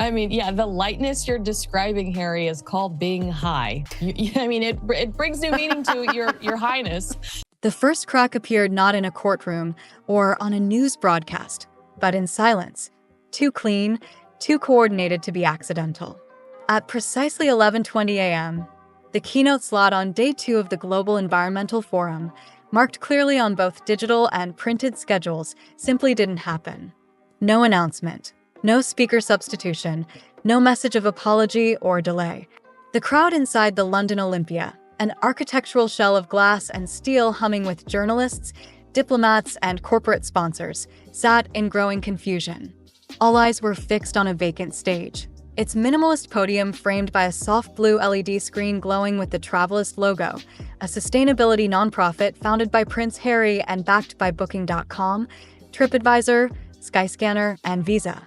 I mean, yeah, the lightness you're describing, Harry, is called being high. I mean, it brings new meaning to your highness. The first crack appeared not in a courtroom or on a news broadcast, but in silence. Too clean, too coordinated to be accidental. At precisely 11:20 a.m., the keynote slot on day 2 of the Global Environmental Forum, marked clearly on both digital and printed schedules, simply didn't happen. No announcement, no speaker substitution, no message of apology or delay. The crowd inside the London Olympia, an architectural shell of glass and steel humming with journalists, diplomats, and corporate sponsors, sat in growing confusion. All eyes were fixed on a vacant stage, its minimalist podium framed by a soft blue LED screen glowing with the Travelist logo, a sustainability nonprofit founded by Prince Harry and backed by Booking.com, TripAdvisor, Skyscanner, and Visa.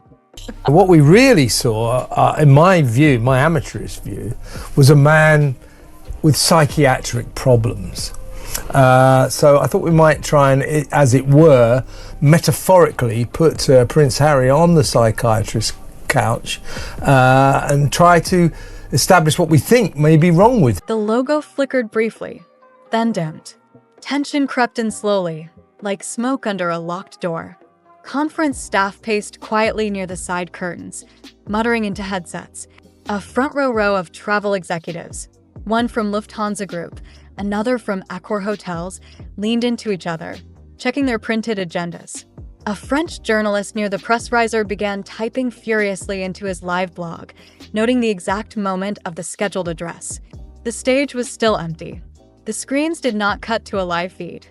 What we really saw, in my view, my amateurish view, was a man with psychiatric problems. So I thought we might try and, as it were, metaphorically put Prince Harry on the psychiatrist's couch and try to establish what we think may be wrong with. The logo flickered briefly, then dimmed. Tension crept in slowly, like smoke under a locked door. Conference staff paced quietly near the side curtains, muttering into headsets. A front row of travel executives, one from Lufthansa Group, another from Accor Hotels, leaned into each other, checking their printed agendas. A French journalist near the press riser began typing furiously into his live blog, noting the exact moment of the scheduled address. The stage was still empty. The screens did not cut to a live feed.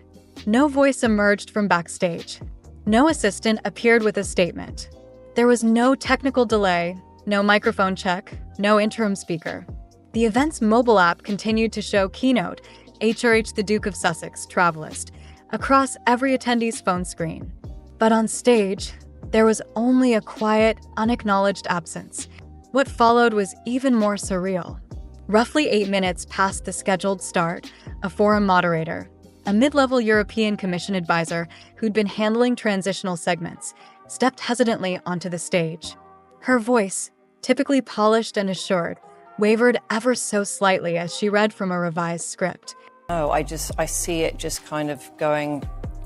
No voice emerged from backstage. No assistant appeared with a statement. There was no technical delay, no microphone check, no interim speaker. The event's mobile app continued to show Keynote, HRH the Duke of Sussex, Travelist, across every attendee's phone screen. But on stage, there was only a quiet, unacknowledged absence. What followed was even more surreal. Roughly 8 minutes past the scheduled start, a forum moderator, a mid-level European Commission advisor who'd been handling transitional segments, stepped hesitantly onto the stage. Her voice, typically polished and assured, wavered ever so slightly as she read from a revised script. No, I see it just kind of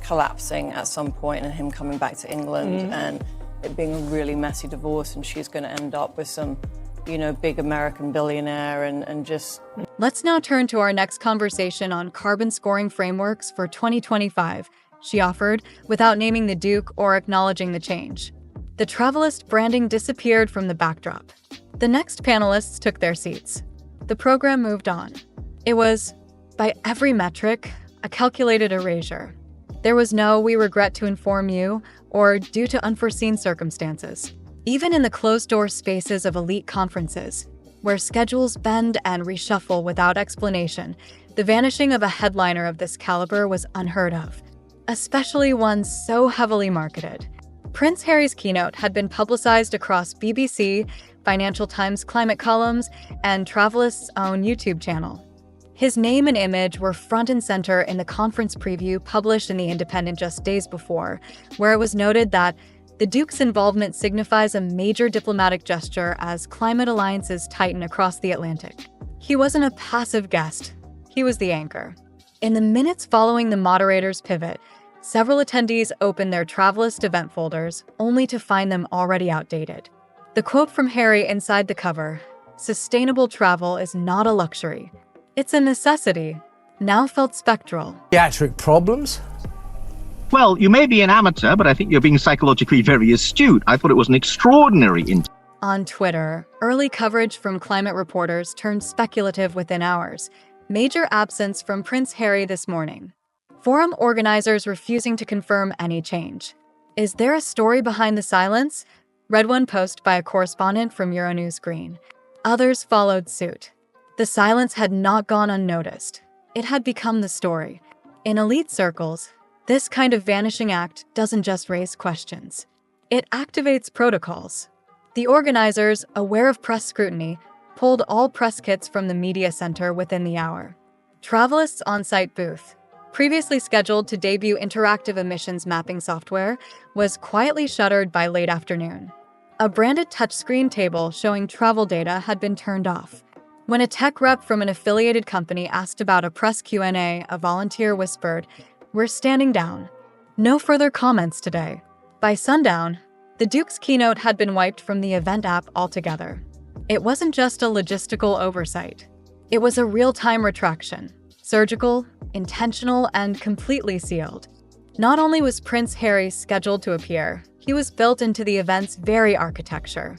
collapsing at some point and him coming back to England and it being a really messy divorce and she's going to end up with some, big American billionaire and just... Let's now turn to our next conversation on carbon scoring frameworks for 2025, she offered, without naming the Duke or acknowledging the change. The Travelist branding disappeared from the backdrop. The next panelists took their seats. The program moved on. It was, by every metric, a calculated erasure. There was no "we regret to inform you" or "due to unforeseen circumstances." Even in the closed-door spaces of elite conferences, where schedules bend and reshuffle without explanation, the vanishing of a headliner of this caliber was unheard of, especially one so heavily marketed. Prince Harry's keynote had been publicized across BBC, Financial Times climate columns, and Travelist's own YouTube channel. His name and image were front and center in the conference preview published in The Independent just days before, where it was noted that the Duke's involvement signifies a major diplomatic gesture as climate alliances tighten across the Atlantic. He wasn't a passive guest, he was the anchor. In the minutes following the moderator's pivot, several attendees opened their Travelist event folders, only to find them already outdated. The quote from Harry inside the cover, "Sustainable travel is not a luxury. It's a necessity," now felt spectral. Psychiatric problems? Well, you may be an amateur, but I think you're being psychologically very astute. I thought it was an extraordinary On Twitter, early coverage from climate reporters turned speculative within hours. Major absence from Prince Harry this morning. Forum organizers refusing to confirm any change. Is there a story behind the silence? Read one post by a correspondent from Euronews Green. Others followed suit. The silence had not gone unnoticed. It had become the story. In elite circles, this kind of vanishing act doesn't just raise questions. It activates protocols. The organizers, aware of press scrutiny, pulled all press kits from the media center within the hour. Travelist's on-site booth, previously scheduled to debut interactive emissions mapping software, was quietly shuttered by late afternoon. A branded touchscreen table showing travel data had been turned off. When a tech rep from an affiliated company asked about a press Q&A, a volunteer whispered, "We're standing down. No further comments today." By sundown, the Duke's keynote had been wiped from the event app altogether. It wasn't just a logistical oversight. It was a real-time retraction, surgical, intentional, and completely sealed. Not only was Prince Harry scheduled to appear, he was built into the event's very architecture.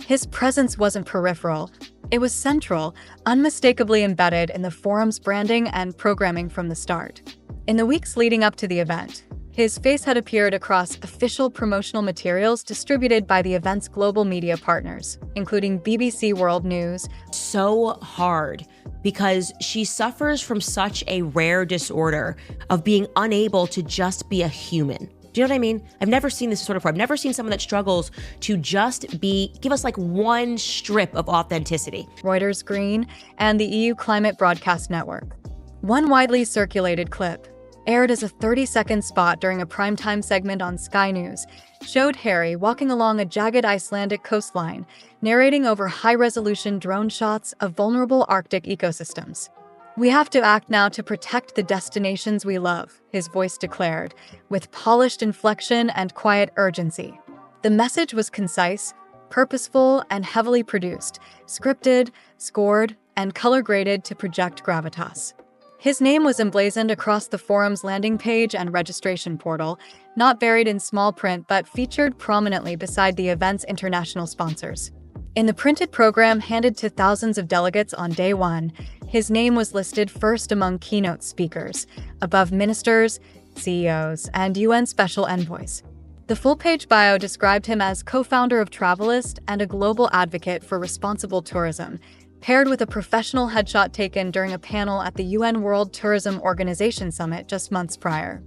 His presence wasn't peripheral. It was central, unmistakably embedded in the forum's branding and programming from the start. In the weeks leading up to the event, his face had appeared across official promotional materials distributed by the event's global media partners, including BBC World News. So hard because she suffers from such a rare disorder of being unable to just be a human. Do you know what I mean? I've never seen this sort of before. I've never seen someone that struggles to just give us like one strip of authenticity. Reuters Green and the EU Climate Broadcast Network. One widely circulated clip, aired as a 30-second spot during a primetime segment on Sky News, showed Harry walking along a jagged Icelandic coastline, narrating over high-resolution drone shots of vulnerable Arctic ecosystems. "We have to act now to protect the destinations we love," his voice declared, with polished inflection and quiet urgency. The message was concise, purposeful, and heavily produced, scripted, scored, and color-graded to project gravitas. His name was emblazoned across the forum's landing page and registration portal, not buried in small print but featured prominently beside the event's international sponsors. In the printed program handed to thousands of delegates on day one, his name was listed first among keynote speakers, above ministers, CEOs, and UN special envoys. The full-page bio described him as co-founder of Travelist and a global advocate for responsible tourism, paired with a professional headshot taken during a panel at the UN World Tourism Organization Summit just months prior.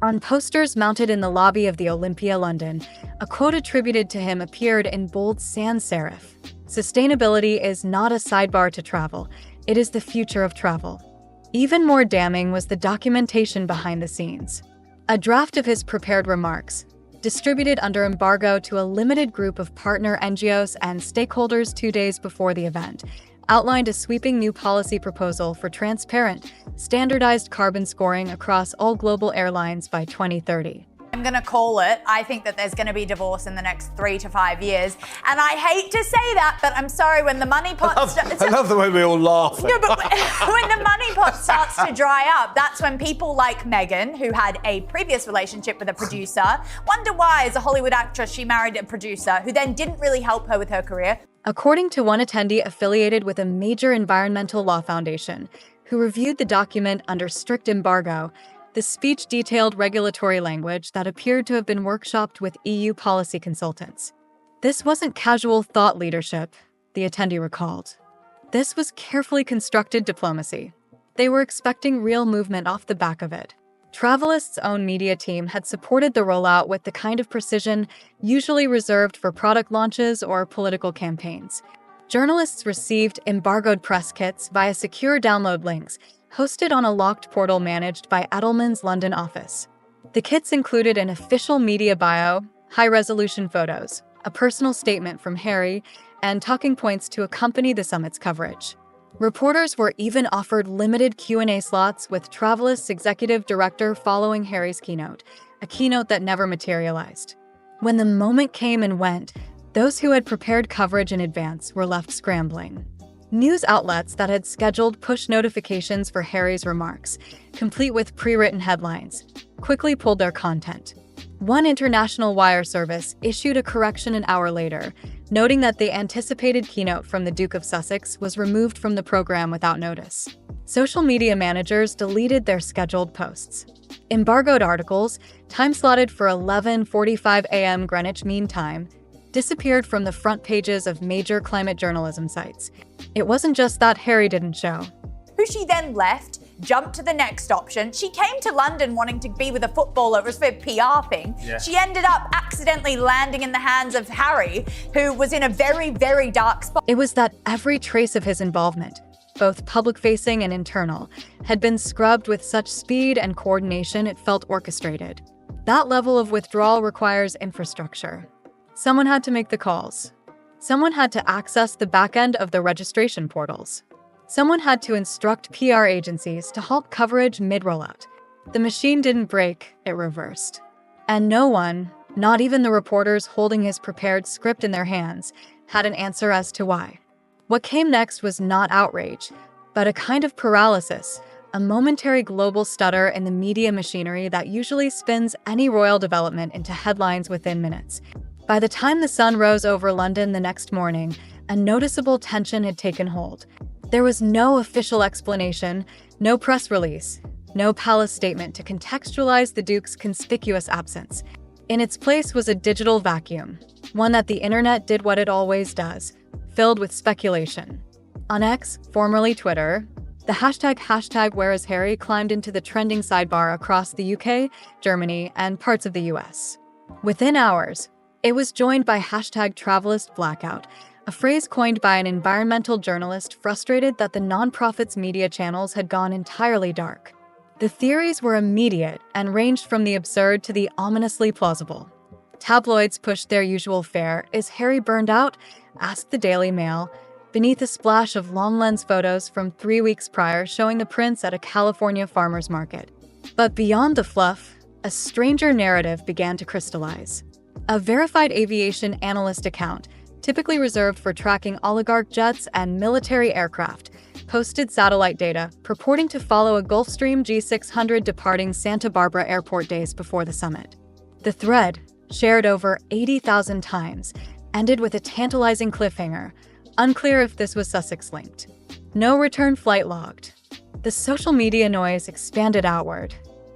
On posters mounted in the lobby of the Olympia, London, a quote attributed to him appeared in bold sans serif. "Sustainability is not a sidebar to travel. It is the future of travel." Even more damning was the documentation behind the scenes. A draft of his prepared remarks, distributed under embargo to a limited group of partner NGOs and stakeholders 2 days before the event, outlined a sweeping new policy proposal for transparent, standardized carbon scoring across all global airlines by 2030. I'm going to call it. I think that there's going to be divorce in the next 3 to 5 years. And I hate to say that, but I'm sorry, when the money pot I love the way we all laugh. No, but when the money pot starts to dry up, that's when people like Meghan, who had a previous relationship with a producer, wonder why, as a Hollywood actress, she married a producer who then didn't really help her with her career. According to one attendee affiliated with a major environmental law foundation, who reviewed the document under strict embargo, the speech detailed regulatory language that appeared to have been workshopped with EU policy consultants. This wasn't casual thought leadership, the attendee recalled. This was carefully constructed diplomacy. They were expecting real movement off the back of it. Travelist's own media team had supported the rollout with the kind of precision usually reserved for product launches or political campaigns. Journalists received embargoed press kits via secure download links, hosted on a locked portal managed by Edelman's London office. The kits included an official media bio, high-resolution photos, a personal statement from Harry, and talking points to accompany the summit's coverage. Reporters were even offered limited Q&A slots with Travelist's executive director following Harry's keynote, a keynote that never materialized. When the moment came and went, those who had prepared coverage in advance were left scrambling. News outlets that had scheduled push notifications for Harry's remarks, complete with pre-written headlines, quickly pulled their content. One international wire service issued a correction an hour later, noting that the anticipated keynote from the Duke of Sussex was removed from the program without notice. Social media managers deleted their scheduled posts. Embargoed articles, time-slotted for 11:45 a.m. Greenwich Mean Time, disappeared from the front pages of major climate journalism sites. It wasn't just that Harry didn't show. Who she then left, jumped to the next option. She came to London wanting to be with a footballer. It was for a PR thing. Yeah. She ended up accidentally landing in the hands of Harry, who was in a very, very dark spot. It was that every trace of his involvement, both public-facing and internal, had been scrubbed with such speed and coordination it felt orchestrated. That level of withdrawal requires infrastructure. Someone had to make the calls. Someone had to access the back end of the registration portals. Someone had to instruct PR agencies to halt coverage mid-rollout. The machine didn't break, it reversed. And no one, not even the reporters holding his prepared script in their hands, had an answer as to why. What came next was not outrage, but a kind of paralysis, a momentary global stutter in the media machinery that usually spins any royal development into headlines within minutes. By the time the sun rose over London the next morning, a noticeable tension had taken hold. There was no official explanation, no press release, no palace statement to contextualize the Duke's conspicuous absence. In its place was a digital vacuum, one that the internet did what it always does, filled with speculation. On X, formerly Twitter, the hashtag Where is Harry climbed into the trending sidebar across the UK, Germany, and parts of the US. Within hours, it was joined by hashtag Travelist Blackout, a phrase coined by an environmental journalist frustrated that the nonprofit's media channels had gone entirely dark. The theories were immediate and ranged from the absurd to the ominously plausible. Tabloids pushed their usual fare. Is Harry burned out? Asked the Daily Mail, beneath a splash of long lens photos from 3 weeks prior showing the prince at a California farmer's market. But beyond the fluff, a stranger narrative began to crystallize. A verified aviation analyst account, typically reserved for tracking oligarch jets and military aircraft, posted satellite data purporting to follow a Gulfstream G600 departing Santa Barbara airport days before the summit. The thread, shared over 80,000 times, ended with a tantalizing cliffhanger, unclear if this was Sussex-linked. No return flight logged. The social media noise expanded outward.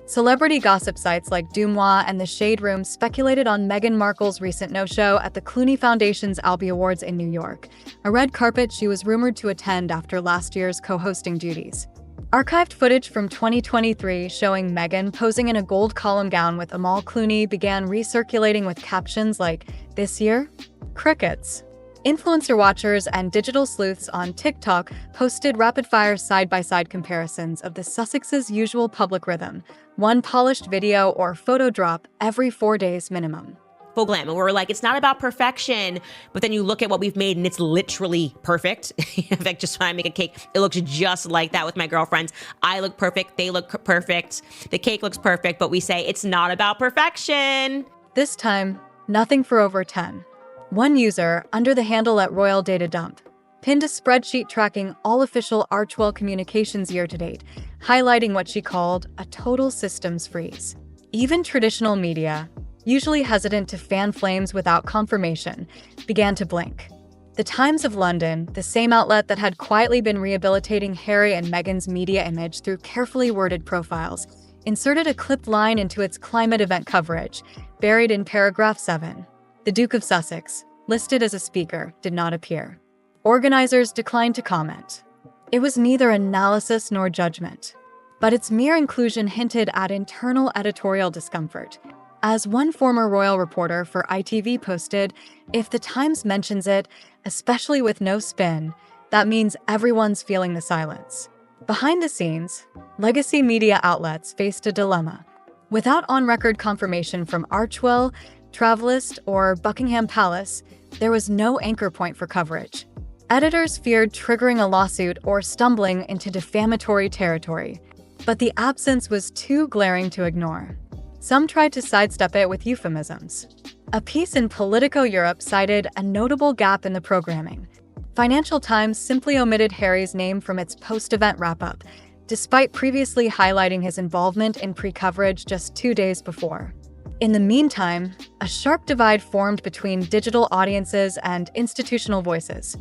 Celebrity gossip sites like Dumois and The Shade Room speculated on Meghan Markle's recent no-show at the Clooney Foundation's Albie Awards in New York, a red carpet she was rumored to attend after last year's co-hosting duties. Archived footage from 2023 showing Meghan posing in a gold column gown with Amal Clooney began recirculating with captions like, "This year? Crickets." Influencer watchers and digital sleuths on TikTok posted rapid-fire side-by-side comparisons of the Sussex's usual public rhythm, one polished video or photo drop every 4 days minimum. Full glam. And we're like, it's not about perfection, but then you look at what we've made and it's literally perfect. In fact, just when I make a cake, it looks just like that with my girlfriends. I look perfect, they look perfect, the cake looks perfect, but we say it's not about perfection. This time, nothing for over 10. One user, under the handle @RoyalDataDump, pinned a spreadsheet tracking all official Archewell communications year-to-date, highlighting what she called a total systems freeze. Even traditional media, usually hesitant to fan flames without confirmation, began to blink. The Times of London, the same outlet that had quietly been rehabilitating Harry and Meghan's media image through carefully worded profiles, inserted a clipped line into its climate event coverage, buried in paragraph 7. The Duke of Sussex, listed as a speaker, did not appear. Organizers declined to comment. It was neither analysis nor judgment, but its mere inclusion hinted at internal editorial discomfort. As one former royal reporter for ITV posted, if the Times mentions it, especially with no spin, that means everyone's feeling the silence. Behind the scenes, legacy media outlets faced a dilemma. Without on-record confirmation from Archewell, Travelist, or Buckingham Palace, there was no anchor point for coverage. Editors feared triggering a lawsuit or stumbling into defamatory territory, but the absence was too glaring to ignore. Some tried to sidestep it with euphemisms. A piece in Politico Europe cited a notable gap in the programming. Financial Times simply omitted Harry's name from its post-event wrap-up, despite previously highlighting his involvement in pre-coverage just 2 days before. In the meantime, a sharp divide formed between digital audiences and institutional voices.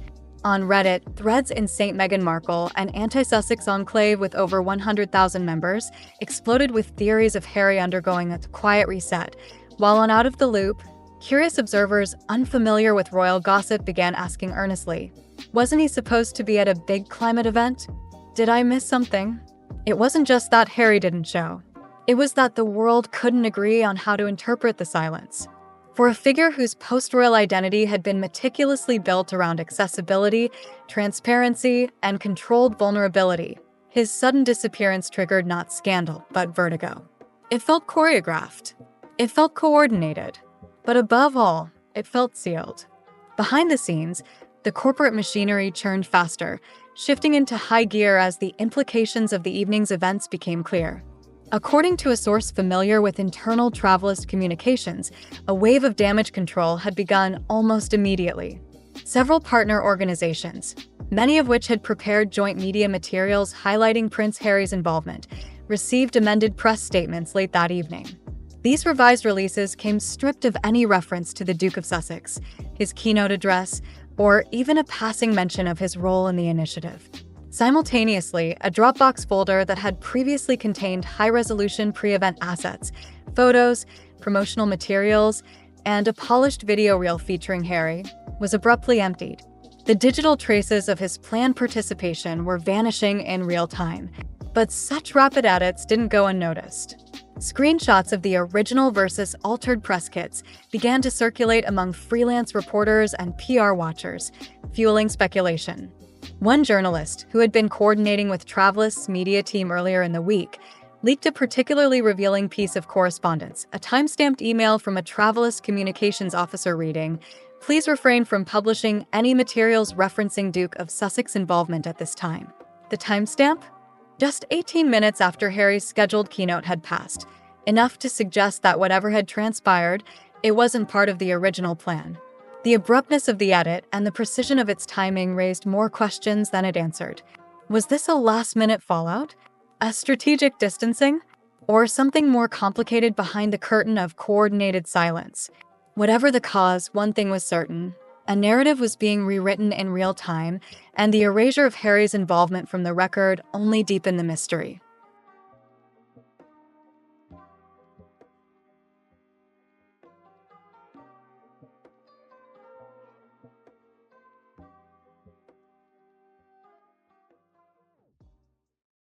On Reddit, threads in St. Meghan Markle, an anti-Sussex enclave with over 100,000 members, exploded with theories of Harry undergoing a quiet reset, while on Out of the Loop, curious observers unfamiliar with royal gossip began asking earnestly, wasn't he supposed to be at a big climate event? Did I miss something? It wasn't just that Harry didn't show. It was that the world couldn't agree on how to interpret the silence. For a figure whose post-royal identity had been meticulously built around accessibility, transparency, and controlled vulnerability, his sudden disappearance triggered not scandal, but vertigo. It felt choreographed. It felt coordinated. But above all, it felt sealed. Behind the scenes, the corporate machinery churned faster, shifting into high gear as the implications of the evening's events became clear. According to a source familiar with internal Travelist communications, a wave of damage control had begun almost immediately. Several partner organizations, many of which had prepared joint media materials highlighting Prince Harry's involvement, received amended press statements late that evening. These revised releases came stripped of any reference to the Duke of Sussex, his keynote address, or even a passing mention of his role in the initiative. Simultaneously, a Dropbox folder that had previously contained high-resolution pre-event assets, photos, promotional materials, and a polished video reel featuring Harry was abruptly emptied. The digital traces of his planned participation were vanishing in real time, but such rapid edits didn't go unnoticed. Screenshots of the original versus altered press kits began to circulate among freelance reporters and PR watchers, fueling speculation. One journalist, who had been coordinating with Travelist's media team earlier in the week, leaked a particularly revealing piece of correspondence, a time-stamped email from a Travelist communications officer reading, "Please refrain from publishing any materials referencing Duke of Sussex involvement at this time." The timestamp? Just 18 minutes after Harry's scheduled keynote had passed, enough to suggest that whatever had transpired, it wasn't part of the original plan. The abruptness of the edit and the precision of its timing raised more questions than it answered. Was this a last-minute fallout? A strategic distancing? Or something more complicated behind the curtain of coordinated silence? Whatever the cause, one thing was certain. A narrative was being rewritten in real time, and the erasure of Harry's involvement from the record only deepened the mystery.